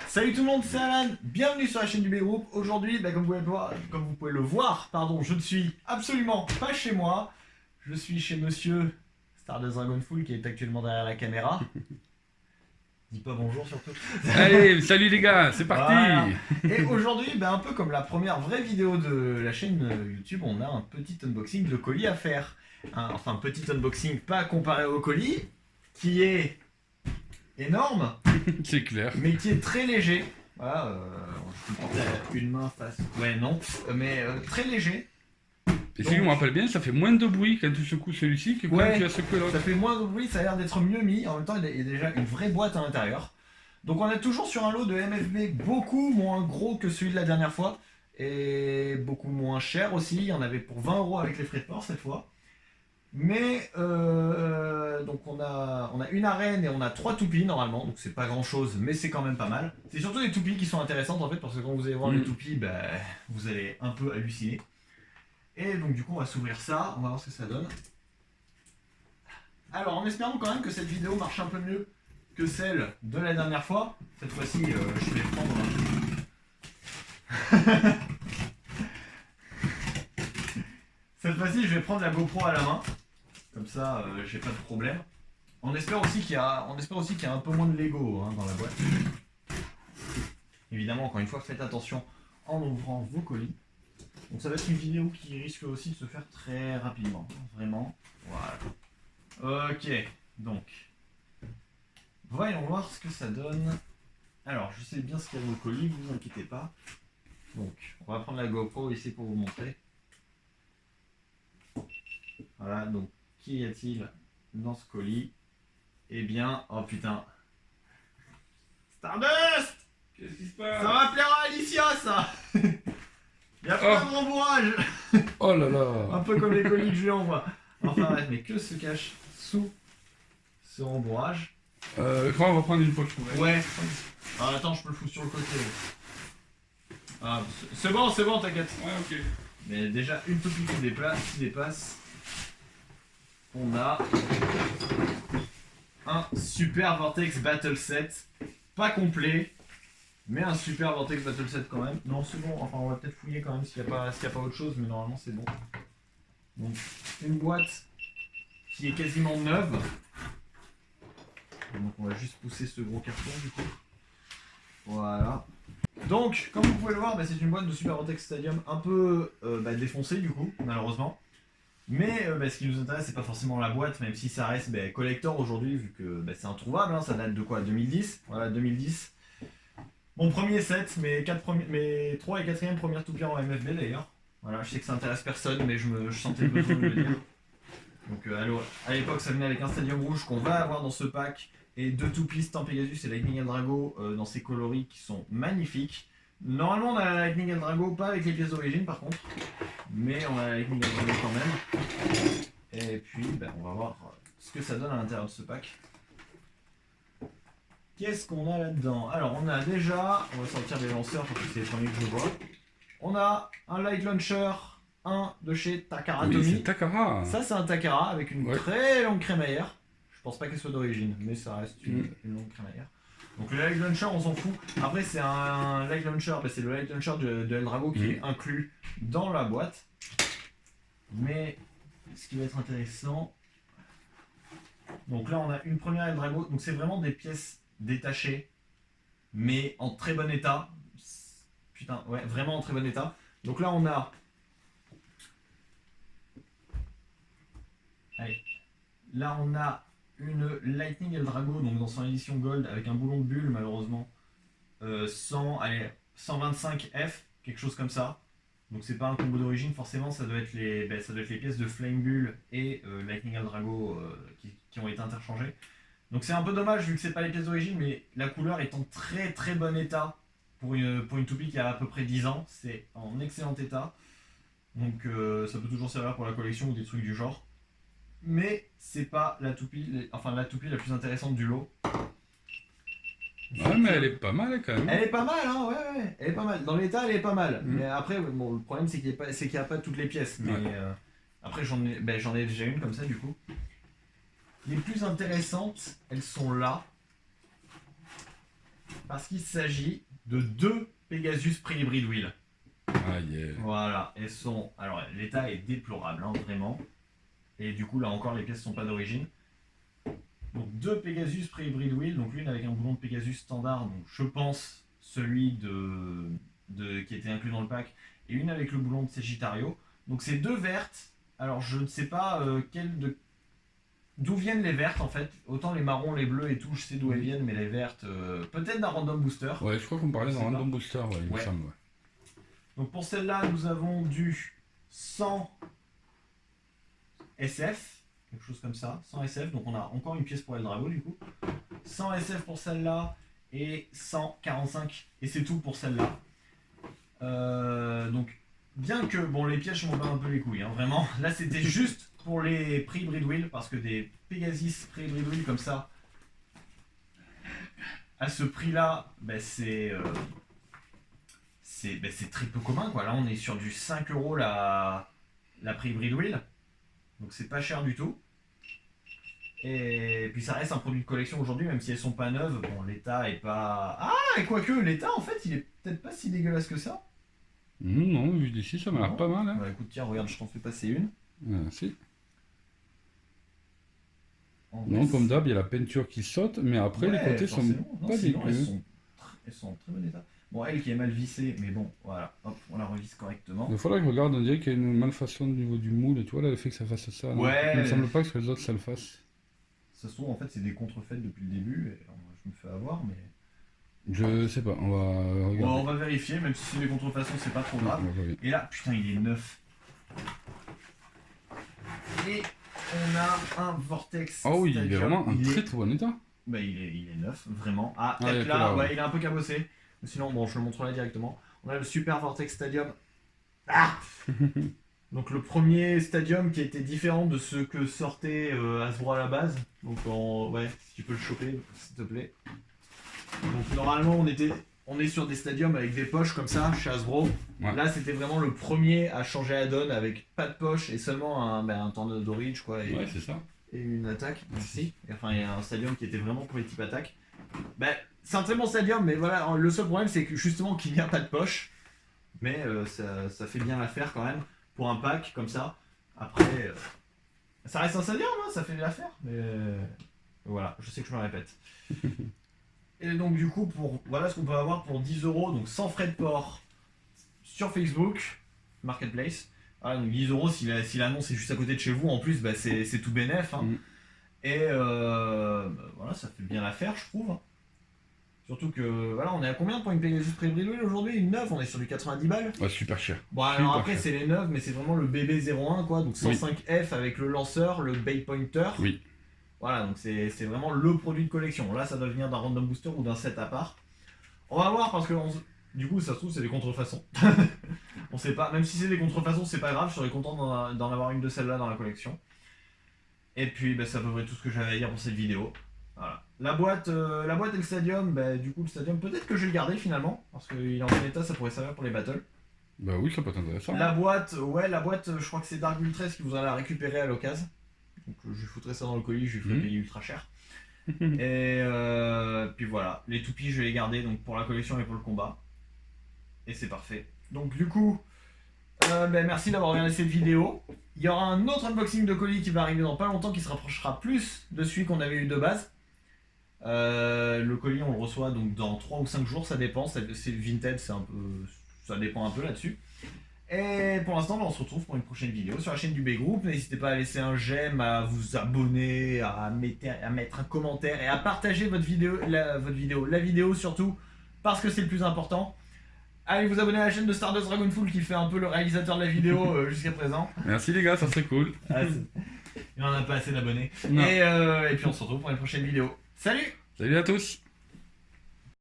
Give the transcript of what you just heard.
Salut tout le monde, c'est Alan, bienvenue sur la chaîne du B-Group. Aujourd'hui, comme vous pouvez le voir, je ne suis absolument pas chez moi. Je suis chez monsieur Stardust Dragonful qui est actuellement derrière la caméra. Dis pas bonjour surtout. Allez, salut les gars, c'est parti. Voilà. Et aujourd'hui, un peu comme la première vraie vidéo de la chaîne YouTube, on a un petit unboxing de colis à faire. Enfin, un petit unboxing pas comparé au colis, qui est énorme, C'est clair. mais qui est très léger. Voilà, je peux porter une main face. Ouais, non, mais très léger. Et si je me rappelle bien, ça fait moins de bruit quand tu secoues celui-ci que quand Ouais, tu as secoué l'autre. ça fait moins de bruit, ça a l'air d'être mieux mis. En même temps, il y a déjà une vraie boîte à l'intérieur. Donc, on est toujours sur un lot de MFB beaucoup moins gros que celui de la dernière fois. Et beaucoup moins cher aussi. Il y en avait pour 20 € avec les frais de port cette fois. Mais donc on a une arène et on a 3 toupies normalement, donc c'est pas grand chose, mais c'est quand même pas mal. C'est surtout les toupies qui sont intéressantes en fait, parce que quand vous allez voir les toupies, vous allez un peu halluciner. Et donc du coup on va s'ouvrir ça, on va voir ce que ça donne. Alors en espérant quand même que cette vidéo marche un peu mieux que celle de la dernière fois, cette fois-ci je vais prendre... cette fois-ci je vais prendre la GoPro à la main. Comme ça, j'ai pas de problème. On espère aussi qu'il y a un peu moins de Lego dans la boîte. Évidemment, encore une fois, faites attention en ouvrant vos colis. Donc ça va être une vidéo qui risque aussi de se faire très rapidement. Vraiment. Voilà. Ok. Donc, voyons voir ce que ça donne. Alors, je sais bien ce qu'il y a dans le colis, vous inquiétez pas. Donc, on va prendre la GoPro ici pour vous montrer. Voilà, donc qu'y a-t-il dans ce colis? Eh bien, oh putain. Stardust! Qu'est-ce qui se Ça passe? va plaire à Alicia, ça! Il y a plein de rembourrage! Oh là là. Un peu comme les colis que je lui envoie. Enfin bref, mais que se cache sous ce rembourrage? Je crois qu'on va prendre une poche poubelle. Ouais. Alors attends, je peux le foutre sur le côté. Ah, c'est bon, t'inquiète. Ouais, ok. Mais déjà, une toupie qui dépasse. On a un Super Vortex Battle Set, pas complet, mais un Super Vortex Battle Set quand même. Non, c'est bon, enfin on va peut-être fouiller quand même s'il n'y a pas autre chose, mais normalement c'est bon. Donc, une boîte qui est quasiment neuve. Donc on va juste pousser ce gros carton du coup. Voilà. Donc, comme vous pouvez le voir, c'est une boîte de Super Vortex Stadium un peu défoncée du coup, malheureusement. Mais ce qui nous intéresse, c'est pas forcément la boîte, même si ça reste collector aujourd'hui, vu que c'est introuvable, ça date de quoi? 2010. Voilà, 2010. Mon premier set, mes 3 et 4e premières toupies en MFB d'ailleurs. Voilà, je sais que ça intéresse personne, mais je sentais le besoin de le dire. Donc à l'époque, ça venait avec un Stadium rouge qu'on va avoir dans ce pack, et 2 toupies Stan Pegasus et Lightning Drago dans ces coloris qui sont magnifiques. Normalement, on a la Lightning Drago, pas avec les pièces d'origine par contre, mais on a la Lightning Drago quand même. Et puis, on va voir ce que ça donne à l'intérieur de ce pack. Qu'est-ce qu'on a là-dedans? Alors, on a déjà, on va sortir les lanceurs parce que c'est les premiers que je vois. On a un Light Launcher 1 de chez Takara Oui, Tomy. c'est Takara. Ça, c'est un Takara avec une très longue crémaillère. Je pense pas qu'elle soit d'origine, mais ça reste une longue crémaillère. Donc le Light Launcher, on s'en fout. Après, c'est un Light Launcher, c'est le Light Launcher de Eldrago qui est inclus dans la boîte. Mais ce qui va être intéressant, donc là on a une première Eldrago, donc c'est vraiment des pièces détachées, mais en très bon état. Putain, ouais, vraiment en très bon état. Donc là on a... Allez. Là on a une Lightning Eldrago, donc dans son édition Gold, avec un boulon de bulle malheureusement. 125F, quelque chose comme ça. Donc c'est pas un combo d'origine, forcément ça doit être les pièces de Flame Bull et Lightning Eldrago qui ont été interchangées. Donc c'est un peu dommage vu que c'est pas les pièces d'origine, mais la couleur est en très très bon état pour une toupie qui a à peu près 10 ans. C'est en excellent état. Donc ça peut toujours servir pour la collection ou des trucs du genre. Mais c'est pas la toupie la plus intéressante du lot. Ouais, mais elle est pas mal quand même. Elle est pas mal, hein, ouais, elle est pas mal. Dans l'état, elle est pas mal. Mais après, bon, le problème, c'est qu'il n'y a pas toutes les pièces. Mais après, j'en ai déjà une comme ça, du coup. Les plus intéressantes, elles sont là. parce qu'il s'agit de 2 Pegasus Pre-Hybrid Wheel. Ah yeah. Voilà, elles sont... Alors l'état est déplorable, hein, vraiment. Et du coup là encore les pièces sont pas d'origine. Donc 2 Pegasus Pre-Hybrid Wheel, donc l'une avec un boulon de Pegasus standard, donc je pense celui qui était inclus dans le pack, et une avec le boulon de Sagittario. Donc c'est 2 vertes. Alors je ne sais pas d'où viennent les vertes en fait. Autant les marrons, les bleus et tout, je sais d'où elles viennent, mais les vertes, peut-être d'un random booster. Ouais, je crois qu'on parlait Je d'un sais random booster, ouais, il me Ouais. semble. Ouais. Donc pour celle-là, nous avons du 100 SF, quelque chose comme ça, 100 SF, donc on a encore une pièce pour Eldrago du coup. 100 SF pour celle-là et 145, et c'est tout pour celle-là. Donc bien que, bon, les pièges m'en battent un peu les couilles, hein, vraiment. Là c'était juste pour les Pre-Hybrid Wheel, parce que des Pegasus Pre-Hybrid Wheel comme ça, à ce prix-là, bah, c'est très peu commun quoi. Là on est sur du 5 € la Pre-Hybrid Wheel, donc c'est pas cher du tout. Et puis ça reste un produit de collection aujourd'hui, même si elles sont pas neuves. Bon, l'état est pas... Ah, et quoique l'état en fait il est peut-être pas si dégueulasse que ça. Non, vu d'ici, ça m'a l'air Non. pas mal. Hein. Bah écoute, tiens, regarde, je t'en fais passer une. Ah, si. En Non, vrai, comme d'hab, il y a la peinture qui saute, mais après, les ouais, côtés sont forcément. Non, pas sinon, dégueux. elles sont en très bon état. Bon, elle qui est mal vissée, mais bon, voilà, hop, on la revisse correctement. Il faudra que je regarde, on dirait qu'il y a une malfaçon au niveau du moule, tu vois, là, le fait que ça fasse ça. Non. Ouais. Il me semble pas que sur les autres, ça le fasse. Ça se trouve, en fait, c'est des contrefaites depuis le début, et je me fais avoir, mais... Je sais pas, on va regarder. Bon, on va vérifier, même si c'est des contrefaçons, c'est pas trop grave. On va regarder. Et là, putain, il est neuf. Et on a un Vortex. Ah oui, il est Stadium. vraiment en Il est- très très bon état. Bah, il est neuf, vraiment. Ah, Ah, il y a peut-être que là, là, ouais, ouais. il est un peu cabossé. Mais sinon, bon, je le montre là directement. On a le Super Vortex Stadium. Ah Donc, le premier Stadium qui était différent de ce que sortait Hasbro à la base. Donc, ouais, si tu peux le choper, s'il te plaît. Donc, normalement, on est sur des stadiums avec des poches comme ça, chez Hasbro. Ouais. Là, c'était vraiment le premier à changer la donne avec pas de poche et seulement un Tornado Ridge, quoi. Et, Ouais, c'est ça. et une attaque. Merci. Et enfin, il y a un stadium qui était vraiment pour les types attaques. Ben, c'est un très bon stadium, mais voilà, le seul problème, c'est que justement qu'il n'y a pas de poche. Mais ça fait bien l'affaire quand même, pour un pack comme ça. Après, ça reste un stadium, hein, ça fait l'affaire. Mais voilà, je sais que je me répète. Et donc du coup, voilà ce qu'on peut avoir pour 10 €, donc sans frais de port, sur Facebook, Marketplace. Voilà, donc 10 € si l'annonce est juste à côté de chez vous, en plus bah, c'est tout bénef. Hein. Mm. Et voilà, ça fait bien l'affaire, je trouve. Surtout que, voilà, on est à combien pour une Pegasus Pre-Hybrid Wheel aujourd'hui? Une neuve, on est sur du 90 balles. Ouais, super cher. Bon, alors Super après, cher. c'est les neuves, mais c'est vraiment le BB01, quoi. Donc 105F avec le lanceur, le Bay Pointer. Oui. Voilà, donc c'est vraiment le produit de collection. Là, ça doit venir d'un random booster ou d'un set à part. On va voir parce que du coup, ça se trouve, c'est des contrefaçons. On sait pas. Même si c'est des contrefaçons, c'est pas grave. Je serais content d'en avoir une de celles-là dans la collection. Et puis, bah, c'est à peu près tout ce que j'avais à dire pour cette vidéo. Voilà. La boîte et le stadium, bah, du coup, le stadium, peut-être que je vais le garder finalement. Parce qu'il est en bon état, ça pourrait servir pour les battles. Bah oui, ça peut être intéressant. La boîte, je crois que c'est Dark Ultra qui vous en a récupéré à l'occasion. Donc je lui foutrai ça dans le colis, je lui ferai payer ultra cher. Et puis voilà, les toupies je vais les garder donc pour la collection et pour le combat. Et c'est parfait. Donc du coup, merci d'avoir regardé cette vidéo. Il y aura un autre unboxing de colis qui va arriver dans pas longtemps qui se rapprochera plus de celui qu'on avait eu de base. Le colis on le reçoit donc dans 3 ou 5 jours, ça dépend, c'est Vinted, c'est un peu, ça dépend un peu là-dessus. Et pour l'instant, on se retrouve pour une prochaine vidéo sur la chaîne du B-Group. N'hésitez pas à laisser un j'aime, à vous abonner, à mettre un commentaire et à partager la vidéo surtout, parce que c'est le plus important. Allez vous abonner à la chaîne de Stardust Dragonful qui fait un peu le réalisateur de la vidéo jusqu'à présent. Merci les gars, ça serait cool. Il en a pas assez d'abonnés. Non. Et puis on se retrouve pour une prochaine vidéo. Salut! Salut à tous.